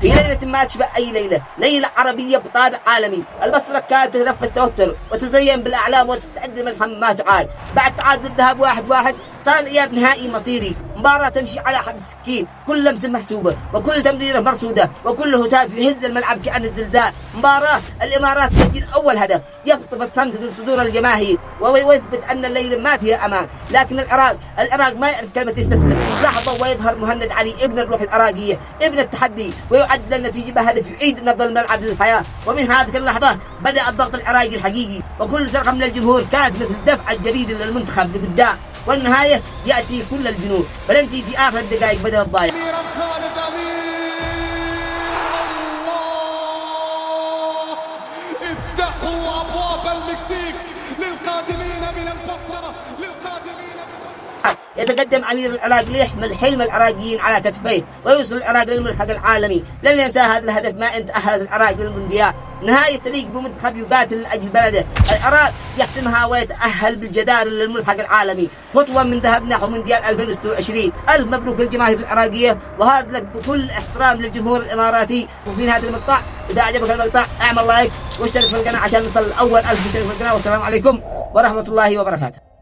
في ليلة ما تشبه أي ليلة، ليلة عربية بطابع عالمي. البصرة كانت تتنفس توتر وتزين بالأعلام وتستعد لملحمة ما تعاد. بعد تعادل الذهاب 1-1 صار الإياب نهائي مصيري، مباراة تمشي على حد السكين، كل لمسة محسوبة وكل تمريرة مرصودة وكل هتاف يهز الملعب كأن الزلزال. مباراة الإمارات تسجل أول هدف يخطف الصمت من صدور الجماهير ويثبت أن الليلة ما فيها أمان. لكن العراق ما يعرف كلمة يستسلم. لحظة ويظهر مهند علي ابن الروح العراقية، ابن التحدي، ويعدل النتيجة بهدف يعيد نبض الملعب للحياة. ومن هذه اللحظة بدأ الضغط العراقي الحقيقي، وكل صرخة من الجمهور كانت مثل دفعة جديدة للمنتخب لقدام. والنهاية يأتي كل الجنود بلنتي في آخر الدقائق بدل الضايع. افتحوا أبواب المكسيك للقادمين من البصرة، للقادمين يتقدم أمير العراق ليحمل حلم العراقيين على كتفيه ويوصل العراق للملحق العالمي. لن ينسى هذا الهدف ما إن تأهلت العراق للمونديال. نهاية تليق بمنتخب يقاتل لأجل بلده. العراق يحسمها ويتأهل بالجدارة للملحق العالمي، خطوة من ذهب نحو مونديال 2026. ألف مبروك للجماهير العراقية، وهارد لك بكل احترام للجمهور الإماراتي. وفي هذا المقطع إذا عجبك المقطع اعمل لايك واشترك في القناة عشان نصل الأول 1000 مشترك في القناة. والسلام عليكم ورحمة الله وبركاته.